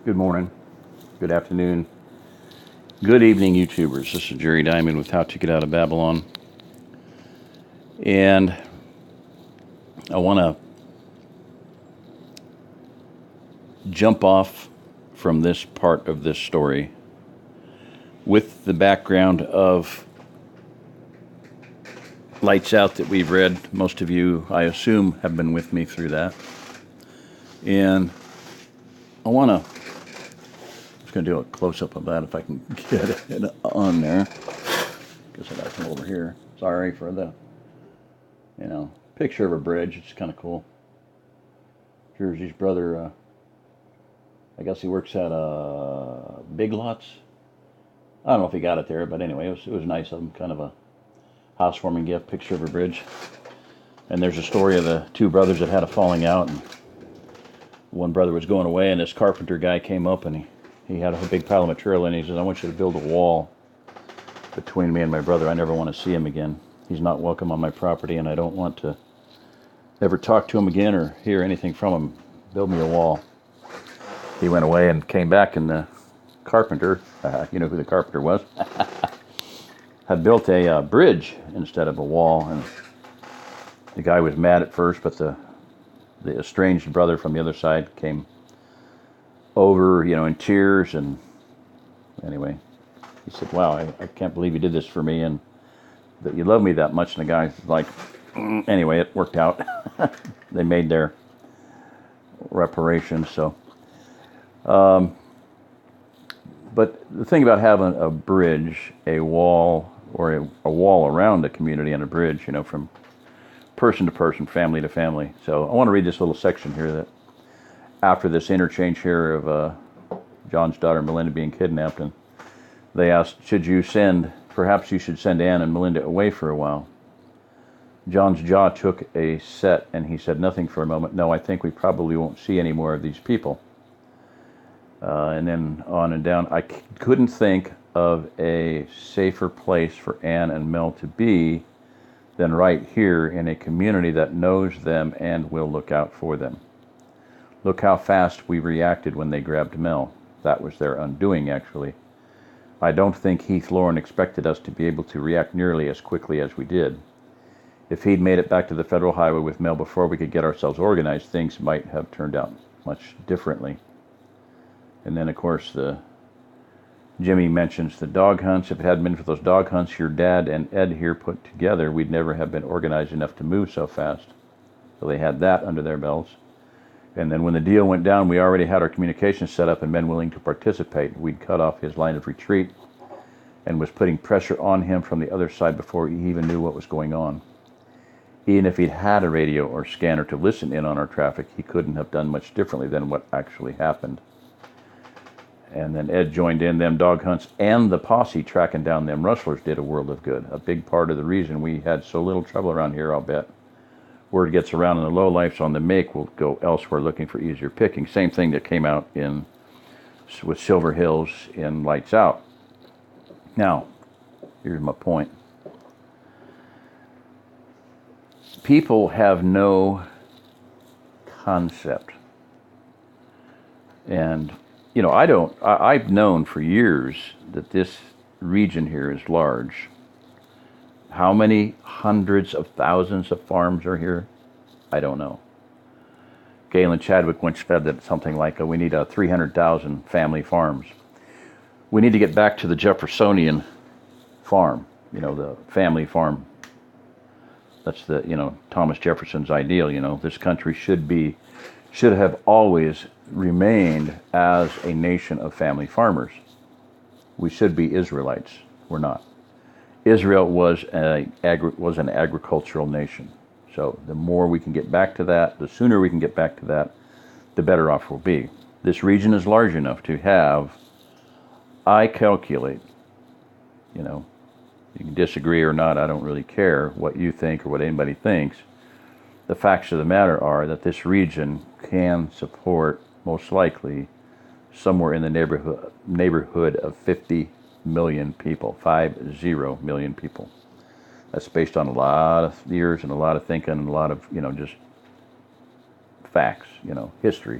Good morning, good afternoon, good evening, YouTubers. This is Jerry Diamond with How to Get Out of Babylon. And I want to jump off from this part of this story with the background of Lights Out that we've read. Most of you, I assume, have been with me through that. And I want to, I'm just going to do a close-up of that if I can get it on there. Guess I got to come over here. Sorry for the, picture of a bridge. It's kind of cool. Jersey's brother, I guess he works at Big Lots. I don't know if he got it there, but anyway, it was nice of him. Kind of a housewarming gift, picture of a bridge. And there's a story of the two brothers that had a falling out, and one brother was going away, and this carpenter guy came up, and he had a big pile of material, and he said, "I want you to build a wall between me and my brother. I never want to see him again. He's not welcome on my property, and I don't want to ever talk to him again or hear anything from him. Build me a wall." He went away and came back, and the carpenter, you know who the carpenter was, had built a bridge instead of a wall. And the guy was mad at first, but the estranged brother from the other side came over, in tears. And anyway, he said, "Wow, I can't believe you did this for me, and that you love me that much." And the guy's like, anyway, it worked out. They made their reparations. So, but the thing about having a bridge, a wall, or a wall around a community and a bridge, from person to person, family to family. So I want to read this little section here that after this interchange here of John's daughter Melinda being kidnapped, and they asked, perhaps you should send Anne and Melinda away for a while. John's jaw took a set, and he said nothing for a moment. "No, I think we probably won't see any more of these people." And then on and down. "I couldn't think of a safer place for Anne and Mel to be than right here in a community that knows them and will look out for them. Look how fast we reacted when they grabbed Mel. That was their undoing, actually. I don't think Heath Lauren expected us to be able to react nearly as quickly as we did. If he'd made it back to the federal highway with Mel before we could get ourselves organized, things might have turned out much differently." And then, of course, Jimmy mentions the dog hunts. "If it hadn't been for those dog hunts your dad and Ed here put together, we'd never have been organized enough to move so fast." So they had that under their belts. And then when the deal went down, we already had our communications set up and men willing to participate. We'd cut off his line of retreat and was putting pressure on him from the other side before he even knew what was going on. Even if he'd had a radio or scanner to listen in on our traffic, he couldn't have done much differently than what actually happened. And then Ed joined in. Them dog hunts and the posse tracking down them rustlers did a world of good. A big part of the reason we had so little trouble around here, I'll bet. Word gets around in the lowlifes on the make will go elsewhere looking for easier picking." Same thing that came out with Silver Hills in Lights Out. Now, here's my point. People have no concept. And I've known for years that this region here is large. How many hundreds of thousands of farms are here? I don't know. Galen Chadwick once said that something like, we need 300,000 family farms. We need to get back to the Jeffersonian farm, the family farm. That's Thomas Jefferson's ideal. This country should have always remained as a nation of family farmers. We should be Israelites. We're not. Israel was an agricultural nation. So the more we can get back to that, the sooner we can get back to that, the better off we'll be. This region is large enough to have, I calculate, you can disagree or not, I don't really care what you think or what anybody thinks. The facts of the matter are that this region can support, most likely, somewhere in the neighborhood of 50 million people, 50 million people. That's based on a lot of years and a lot of thinking and a lot of, just facts, history.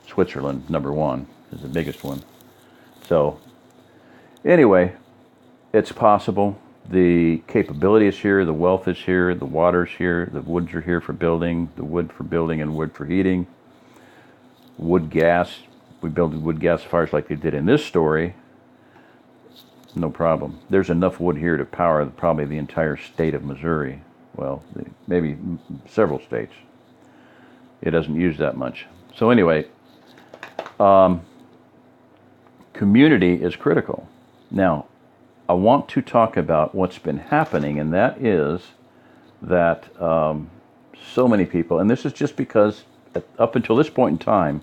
Switzerland, #1, is the biggest one. So anyway, it's possible. The capability is here, the wealth is here, the water's here, the woods are here for building, the wood for building and wood for heating. Wood gas, we build wood gas fires like they did in this story, no problem. There's enough wood here to power probably the entire state of Missouri. Well, maybe several states. It doesn't use that much. So anyway, community is critical. Now, I want to talk about what's been happening, and that is that so many people, and this is just because up until this point in time,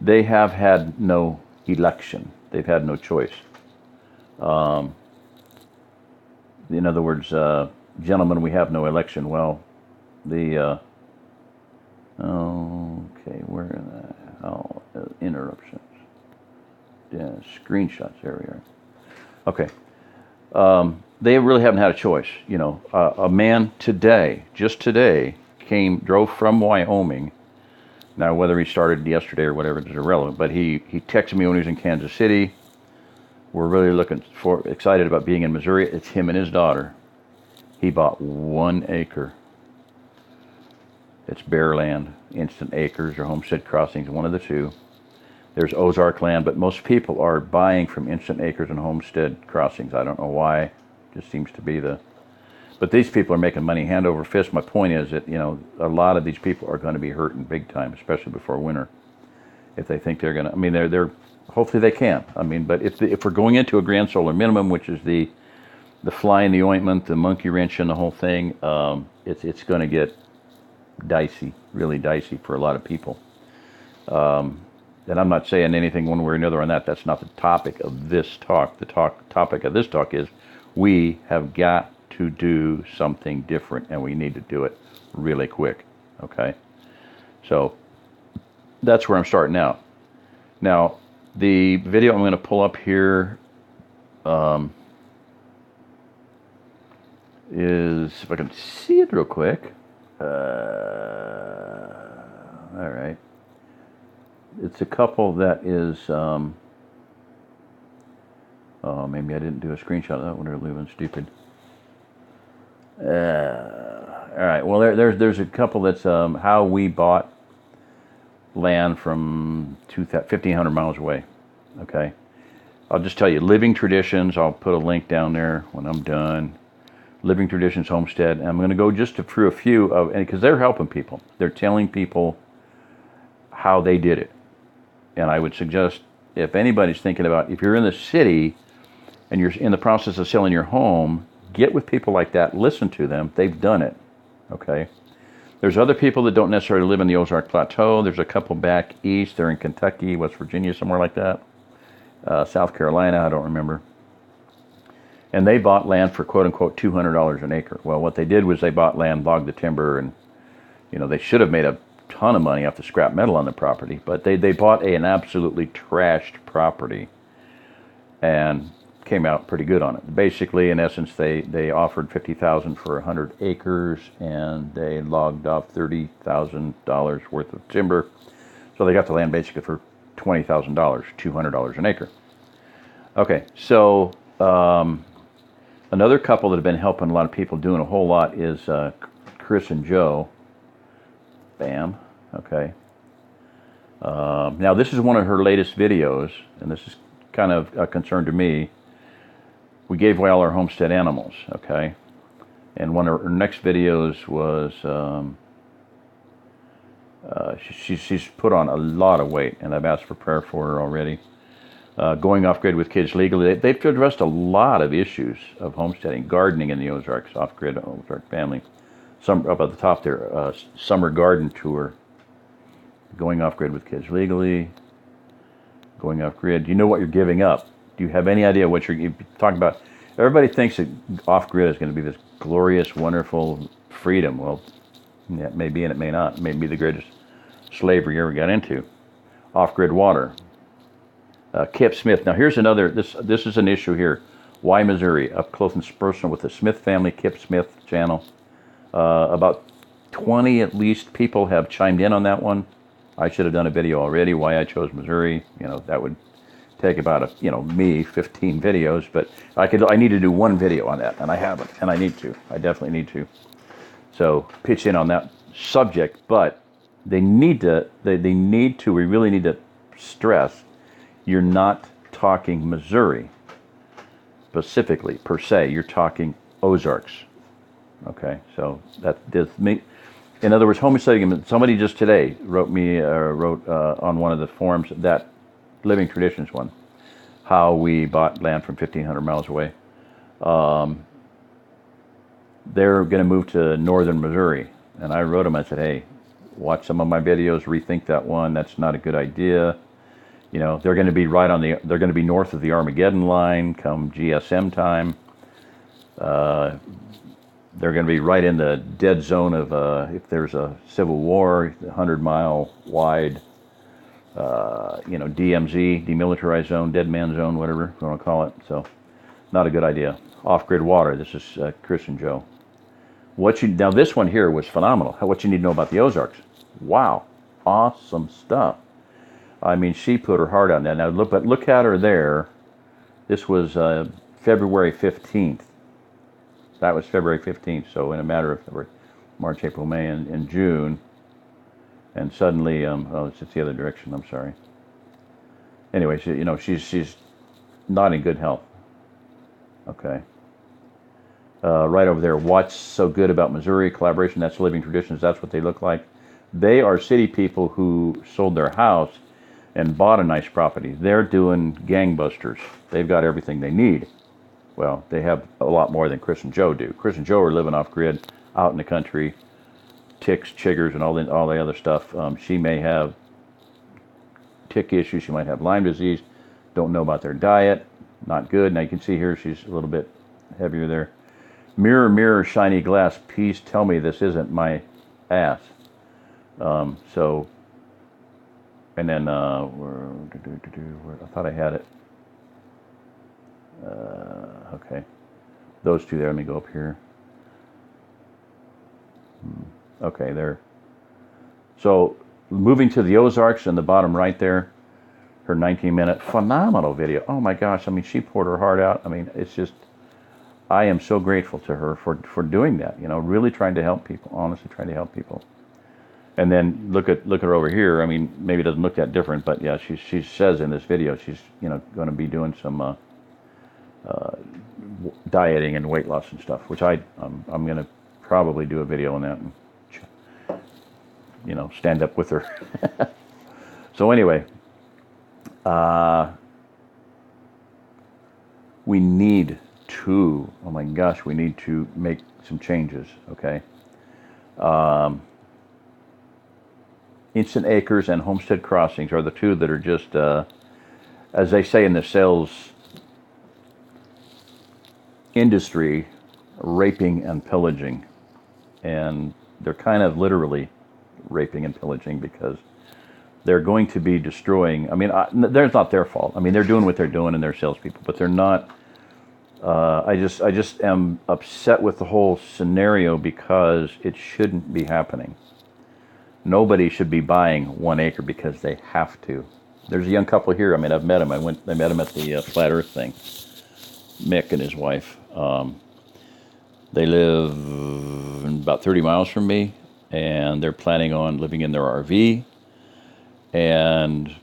they have had no election. They've had no choice. In other words, gentlemen, we have no election. Well, okay, where interruptions? Yeah, screenshots. There we are. Okay. They really haven't had a choice. A man today, just today, drove from Wyoming. Now, whether he started yesterday or whatever is irrelevant, but he texted me when he was in Kansas City. We're really excited about being in Missouri. It's him and his daughter. He bought 1 acre. It's bare land, instant acres or homestead crossings, one of the two. There's Ozark land, but most people are buying from instant acres and homestead crossings. I don't know why. It just seems to be but these people are making money hand over fist. My point is that, a lot of these people are going to be hurting big time, especially before winter. If they think they're going to, they're hopefully they can. But if we're going into a grand solar minimum, which is the fly in the ointment, the monkey wrench and the whole thing, it's going to get dicey, really dicey for a lot of people. And I'm not saying anything one way or another on that. That's not the topic of this talk. The topic of this talk is we have got to do something different, and we need to do it really quick. Okay? So that's where I'm starting out. Now, the video I'm going to pull up here is, if I can see it real quick. All right. It's a couple that is, maybe I didn't do a screenshot of that one, or living stupid. All right, well, there's a couple that's how we bought land from 1,500 miles away. Okay, I'll just tell you, Living Traditions, I'll put a link down there when I'm done. Living Traditions Homestead, and I'm going to go just through a few of, because they're helping people. They're telling people how they did it. And I would suggest, if anybody's thinking about, if you're in the city and you're in the process of selling your home, get with people like that, listen to them. They've done it. Okay. There's other people that don't necessarily live in the Ozark Plateau. There's a couple back east. They're in Kentucky, West Virginia, somewhere like that. South Carolina, I don't remember. And they bought land for, quote unquote, $200 an acre. Well, what they did was they bought land, logged the timber, and, they should have made a ton of money off the scrap metal on the property, but they bought an absolutely trashed property and came out pretty good on it. Basically, in essence, they offered $50,000 for 100 acres, and they logged off $30,000 worth of timber. So they got the land basically for $20,000, $200 an acre. Okay, so another couple that have been helping a lot of people doing a whole lot is Chris and Joe. Bam. Okay. Now, this is one of her latest videos, and this is kind of a concern to me. We gave away all our homestead animals, okay? And one of her next videos was, she's put on a lot of weight, and I've asked for prayer for her already. Going off grid with kids legally. They've addressed a lot of issues of homesteading, gardening in the Ozarks, off grid Ozark family. Some up at the top there, summer garden tour. Going off grid with kids legally. Going off grid. Do you know what you're giving up? Do you have any idea what you're talking about? Everybody thinks that off grid is going to be this glorious, wonderful freedom. Well, yeah, it may be and it may not. It may be the greatest slavery you ever got into. Off grid water. Kip Smith. Now here's another. This is an issue here. Why Missouri? Up close and personal with the Smith family. Kip Smith channel. About 20 at least people have chimed in on that one. I should have done a video already why I chose Missouri. That would take about me 15 videos, but I need to do one video on that, and I haven't, and I need to. I definitely need to. So pitch in on that subject, but we really need to stress you're not talking Missouri specifically per se. You're talking Ozarks. Okay, so that does me. In other words, homesteading. Somebody just today wrote on one of the forums, that Living Traditions one, how we bought land from 1,500 miles away. They're going to move to northern Missouri, and I wrote them. I said, "Hey, watch some of my videos. Rethink that one. That's not a good idea. They're going to be they're going to be north of the Armageddon line come GSM time. They're going to be right in the dead zone of if there's a civil war, 100-mile wide, DMZ, demilitarized zone, dead man zone, whatever you want to call it. So, not a good idea. Off-grid water. This is Chris and Joe. Now this one here was phenomenal. What you need to know about the Ozarks? Wow, awesome stuff. I mean, she put her heart on that. Now look at her there. This was February 15th. That was February 15th. So in a matter of February, March, April, May, and June, and suddenly, it's the other direction. I'm sorry. Anyway, she's not in good health. Okay. Right over there. What's so good about Missouri collaboration? That's Living Traditions. That's what they look like. They are city people who sold their house and bought a nice property. They're doing gangbusters. They've got everything they need. Well, they have a lot more than Chris and Joe do. Chris and Joe are living off grid, out in the country, ticks, chiggers, and all the other stuff. She may have tick issues. She might have Lyme disease. Don't know about their diet. Not good. Now you can see here she's a little bit heavier there. Mirror, mirror, shiny glass, please tell me this isn't my ass. And then I thought I had it. Okay, those two there. Let me go up here. Okay, there. So moving to the Ozarks in the bottom right there, her 19-minute phenomenal video. Oh my gosh! I mean, she poured her heart out. I mean, it's just. I am so grateful to her for doing that. Really trying to help people. Honestly, trying to help people. And then look at her over here. I mean, maybe it doesn't look that different, but yeah, she says in this video she's going to be doing some dieting and weight loss and stuff, which I'm going to probably do a video on that and stand up with her. So anyway, we need to make some changes. Okay. Instant Acres and Homestead Crossings are the two that are just, as they say in the sales industry, raping and pillaging. And they're kind of literally raping and pillaging because they're going to be destroying. I mean, there's not their fault. I mean, they're doing what they're doing and they're salespeople, but they're not. I just am upset with the whole scenario because it shouldn't be happening. Nobody should be buying 1 acre because they have to. There's a young couple here. I mean, I've met them. I met them at the Flat Earth thing. Mick and his wife. They live about 30 miles from me, and they're planning on living in their RV. And